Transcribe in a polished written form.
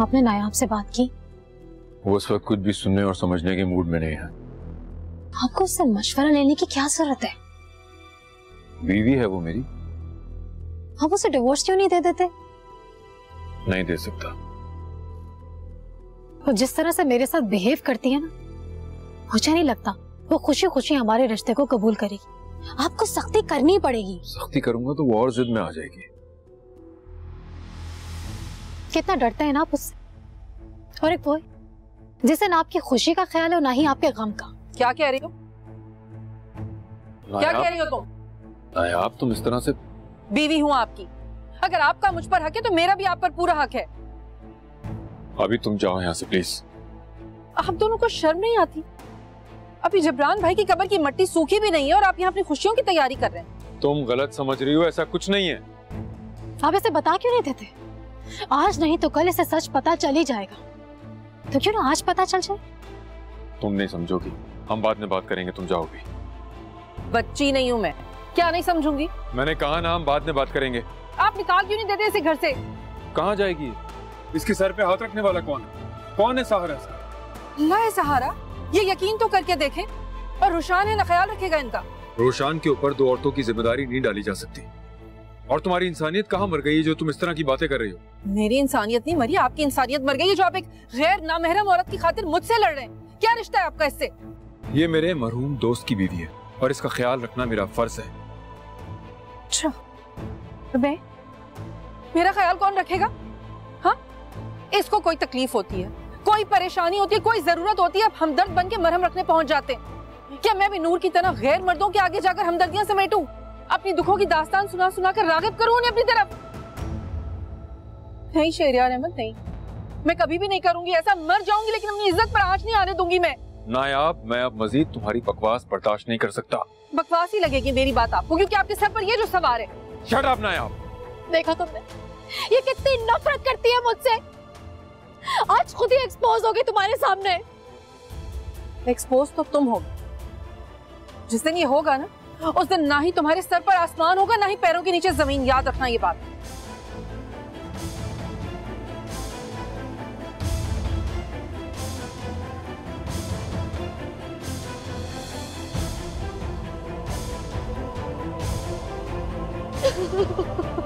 आपने नायाब से बात की? वो इस वक्त कुछ भी सुनने और समझने के मूड में नहीं है। आपको उससे मशवरा लेने की क्या जरूरत है? बीवी है वो मेरी। आप उसे डिवोर्स क्यों नहीं दे देते? नहीं दे सकता। वो जिस तरह से मेरे साथ बिहेव करती है ना, मुझे नहीं लगता वो खुशी खुशी हमारे रिश्ते को कबूल करेगी। आपको सख्ती करनी पड़ेगी। सख्ती करूंगा तो वो और जिद में आ जाएगी। कितना डरते हैं ना आप उससे। और एक वो है जिसे ना आपकी खुशी का ख्याल हो ना ही आपके गम का। क्या कह रही हो? क्या कह रही हो तुम? नायाब तुम इस तरह से। बीवी हूं आपकी, अगर आपका मुझ पर हक है तो मेरा भी आप पर पूरा हक है। अभी तुम जाओ यहाँ से प्लीज। आप दोनों को शर्म नहीं आती? अभी जबरान भाई की कब्र की मट्टी सूखी भी नहीं है और आप यहाँ अपनी खुशियों की तैयारी कर रहे हैं। तुम गलत समझ रही हो, ऐसा कुछ नहीं है। आप इसे बता क्यों नहीं देते? आज नहीं तो कल इसे सच पता चल ही जाएगा। तो क्यों ना आज पता चल जाए? तुम नहीं समझोगी, हम बाद में बात करेंगे, तुम जाओगी। बच्ची नहीं हूं मैं, क्या नहीं समझूंगी? मैंने कहा ना हम बाद में बात करेंगे। आप निकाल क्यों नहीं देते इसे घर से? कहाँ जाएगी? इसके सर पे हाथ रखने वाला कौन है? कौन है सहारा इसका? अल्लाह है सहारा, ये यकीन तो करके देखें। और रुशान है ना, ख्याल रखेगा इनका। रोशान के ऊपर दो औरतों की जिम्मेदारी नहीं डाली जा सकती। और तुम्हारी इंसानियत कहाँ मर गई है जो तुम इस तरह की बातें कर रही हो? मेरी इंसानियत नहीं मरी, आपकी इंसानियत मर गई है जो आप एक गैर नामहरम औरत की खातिर मुझसे लड़ रहे हैं। क्या रिश्ता है आपका इससे? ये मेरे मरहूम दोस्त की बीवी है और इसका ख्याल रखना मेरा फर्ज है। अच्छा, तो मेरा ख्याल कौन रखेगा? हाँ, इसको कोई तकलीफ होती है, कोई परेशानी होती है, कोई जरूरत होती है, आप हमदर्द बन के मरहम रखने पहुंच जाते हैं। क्या मैं भी नूर की तरह गैर मर्दों के आगे जाकर हमदर्दियां समेटूं, अपनी दुखों की दास्तान सुना सुना कर रागिब करूं उन्हें अपनी तरफ? नहीं शहरियार अहमद, नहीं, मैं कभी भी नहीं करूंगी ऐसा। मर जाऊंगी लेकिन अपनी इज्जत पर आंच नहीं आने दूंगी मैं। नायाब, मैं अब मजीद तुम्हारी बकवास बर्दाश्त नहीं कर सकता। बकवास ही लगेगी मेरी बात आपको, क्योंकि आपके सर पर ये जो सवार है। शट अप नायाब। देखा तुमने ये कितनी नफरत करती है मुझसे। आज खुद ही एक्सपोज होगी तुम्हारे सामने। एक्सपोज तो तुम होगी। जिस दिन ये होगा ना, उस दिन ना ही तुम्हारे सर पर आसमान होगा ना ही पैरों के नीचे जमीन। याद रखना ये बात। Ha ha ha ha.